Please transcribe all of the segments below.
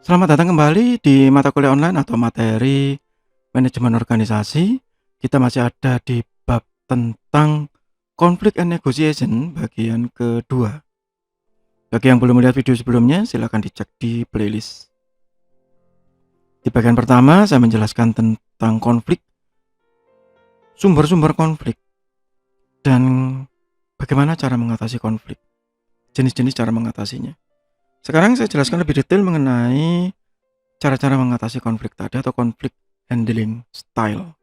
Selamat datang kembali di mata kuliah online atau materi manajemen organisasi. Kita masih ada di bab tentang conflict and negotiation bagian kedua. Bagi yang belum melihat video sebelumnya, silakan dicek di playlist. Di bagian pertama, saya menjelaskan tentang konflik, sumber-sumber konflik, dan bagaimana cara mengatasi konflik, jenis-jenis cara mengatasinya. Sekarang saya jelaskan lebih detail mengenai cara-cara mengatasi konflik tadi atau konflik handling style.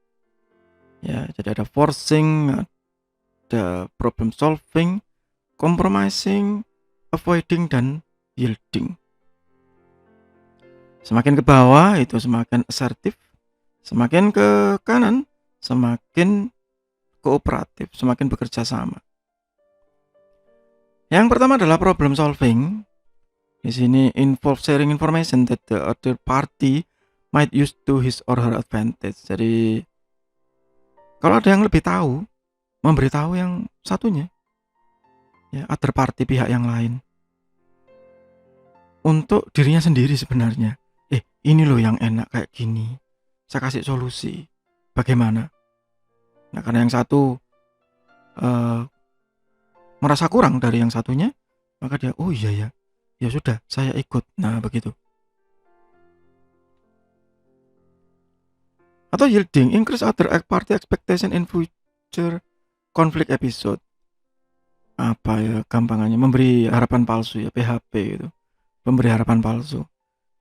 Ya, jadi ada forcing, ada problem solving, compromising, avoiding, dan yielding. Semakin ke bawah itu semakin asertif, semakin ke kanan semakin kooperatif, semakin bekerja sama. Yang pertama adalah problem solving. Di sini involve sharing information that the other party might use to his or her advantage. Jadi kalau ada yang lebih tahu, memberitahu yang satunya, ya, other party, pihak yang lain, untuk dirinya sendiri sebenarnya. Ini loh yang enak kayak gini, saya kasih solusi, bagaimana? Nah, karena yang satu merasa kurang dari yang satunya, maka dia, oh iya ya, ya sudah, saya ikut. Nah, begitu. Atau yielding, increase other party expectation in future conflict episode. Apa ya gampangannya, memberi harapan palsu, ya, PHP gitu. Memberi harapan palsu.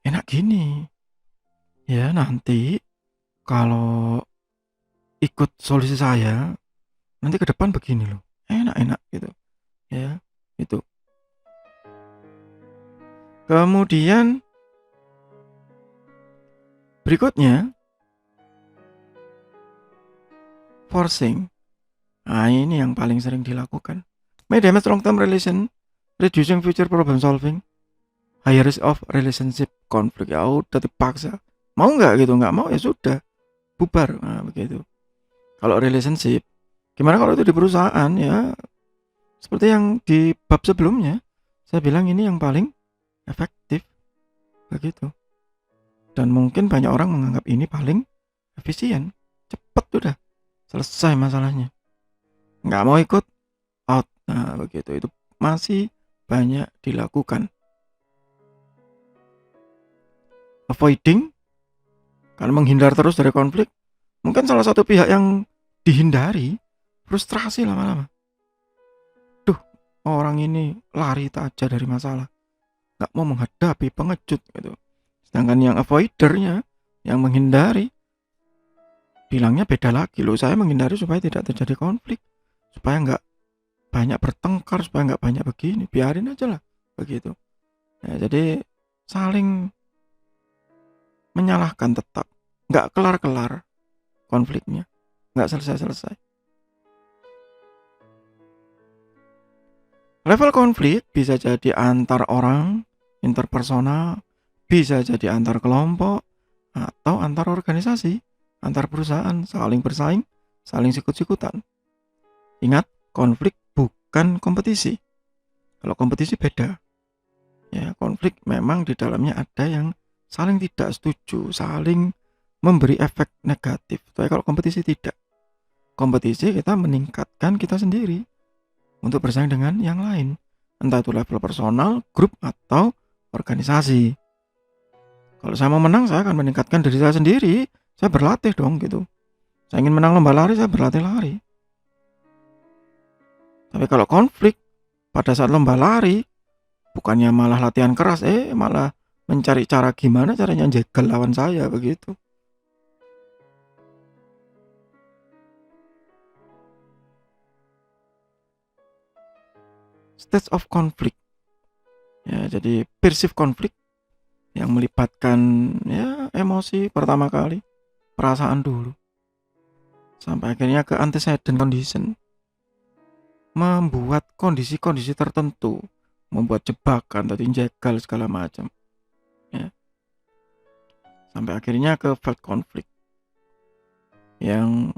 Enak gini, ya nanti kalau ikut solusi saya, nanti ke depan begini loh, enak-enak gitu, ya, itu. Kemudian berikutnya forcing. Nah, ini yang paling sering dilakukan. May damage long term relation, reducing future problem solving, high risk of relationship conflict. Ya udah dipaksa, mau nggak gitu, nggak mau ya sudah, bubar. Nah, begitu. Kalau relationship, gimana kalau itu di perusahaan? Ya seperti yang di bab sebelumnya saya bilang, ini yang paling efektif begitu. Dan mungkin banyak orang menganggap ini paling efisien, cepet udah selesai masalahnya, nggak mau ikut, out. Nah begitu, itu masih banyak dilakukan. Avoiding, karena menghindar terus dari konflik. Mungkin salah satu pihak yang dihindari frustrasi lama-lama. Duh, orang ini lari aja dari masalah, nggak mau menghadapi, pengecut gitu. Sedangkan yang avoidernya, yang menghindari, bilangnya beda lagi loh. Saya menghindari supaya tidak terjadi konflik, supaya nggak banyak bertengkar, supaya nggak banyak begini, biarin aja lah begitu. Ya, jadi saling menyalahkan, tetap nggak kelar-kelar konfliknya, nggak selesai-selesai. Level konflik bisa jadi antar orang, interpersonal, bisa jadi antar kelompok, atau antar organisasi, antar perusahaan, saling bersaing, saling sikut-sikutan. Ingat, konflik bukan kompetisi. Kalau kompetisi beda. Ya, konflik memang di dalamnya ada yang saling tidak setuju, saling memberi efek negatif. Tapi kalau kompetisi tidak. Kompetisi kita meningkatkan kita sendiri untuk bersaing dengan yang lain. Entah itu level personal, grup, atau organisasi. Kalau saya mau menang, saya akan meningkatkan diri saya sendiri. Saya berlatih dong gitu. Saya ingin menang lomba lari, saya berlatih lari. Tapi kalau konflik, pada saat lomba lari, bukannya malah latihan keras, malah mencari cara gimana caranya jegal lawan saya begitu. Stage of conflict. Ya, jadi perceived konflik yang melibatkan ya emosi pertama kali, perasaan dulu, sampai akhirnya ke antecedent condition, membuat kondisi-kondisi tertentu, membuat jebakan, tadi jegal segala macam, ya, sampai akhirnya ke felt conflict yang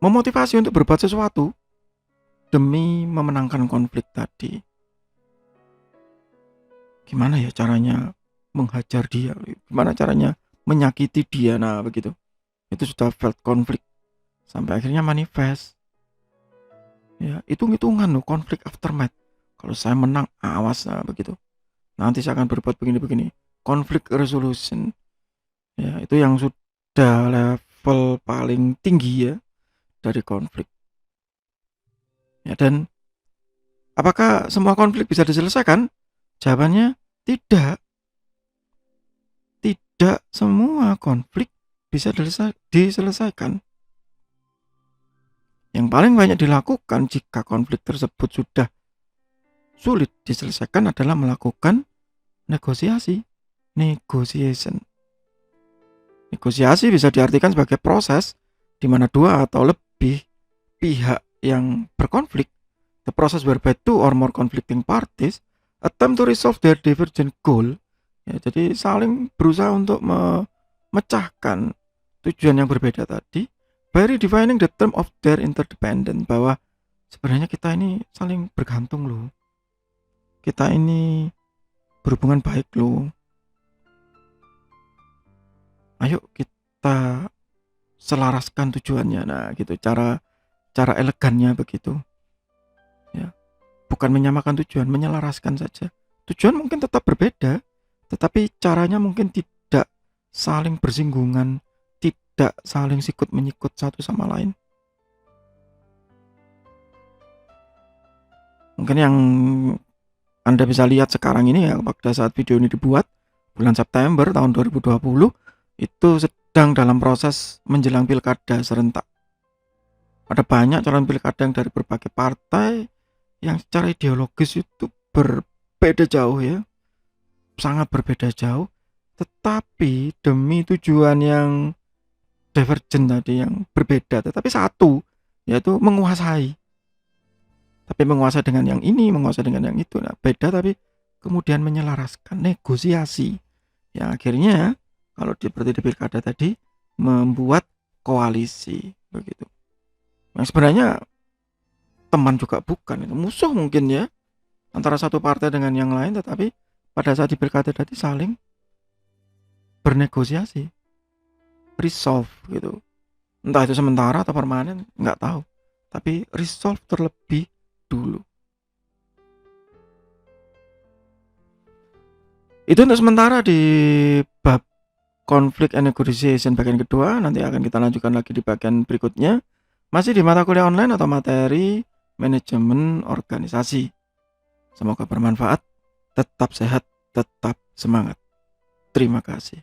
memotivasi untuk berbuat sesuatu demi memenangkan konflik tadi. Gimana ya caranya menghajar dia, gimana caranya menyakiti dia. Nah, begitu. Itu sudah felt konflik sampai akhirnya manifest. Ya, hitung-hitungan loh konflik aftermath. Kalau saya menang, awas, nah begitu. Nanti saya akan berbuat begini-begini. Conflict resolution. Ya, itu yang sudah level paling tinggi ya dari konflik. Ya, dan apakah semua konflik bisa diselesaikan? Jawabannya tidak. Tidak semua konflik bisa diselesaikan. Yang paling banyak dilakukan jika konflik tersebut sudah sulit diselesaikan adalah melakukan negosiasi. Negotiation. Negosiasi bisa diartikan sebagai proses di mana dua atau lebih pihak yang berkonflik, the process whereby two or more conflicting parties attempt to resolve their divergent goal. Ya, jadi saling berusaha untuk memecahkan tujuan yang berbeda tadi by redefining the term of their interdependence, bahwa sebenarnya kita ini saling bergantung loh. Kita ini berhubungan baik loh. Ayo kita selaraskan tujuannya. Nah, gitu cara elegannya begitu. Ya. Bukan menyamakan tujuan, menyelaraskan saja. Tujuan mungkin tetap berbeda, tetapi caranya mungkin tidak saling bersinggungan, tidak saling sikut menyikut satu sama lain. Mungkin yang Anda bisa lihat sekarang ini ya, pada saat video ini dibuat bulan September tahun 2020, itu sedang dalam proses menjelang pilkada serentak. Ada banyak calon pilkada yang dari berbagai partai yang secara ideologis itu berbeda jauh ya, sangat berbeda jauh, tetapi demi tujuan yang divergent tadi, yang berbeda tetapi satu, yaitu menguasai. Tapi menguasai dengan yang ini, menguasai dengan yang itu. Nah, beda tapi kemudian menyelaraskan, negosiasi. Yang akhirnya kalau seperti di pilkada tadi membuat koalisi begitu. Yang sebenarnya teman juga bukan, itu musuh mungkin ya antara satu partai dengan yang lain, tetapi pada saat di pilkada tadi saling bernegosiasi, resolve gitu. Entah itu sementara atau permanen, nggak tahu. Tapi resolve terlebih dulu. Itu untuk sementara di bab conflict and negotiation bagian kedua. Nanti akan kita lanjutkan lagi di bagian berikutnya. Masih di mata kuliah online atau materi manajemen organisasi. Semoga bermanfaat. Tetap sehat, tetap semangat. Terima kasih.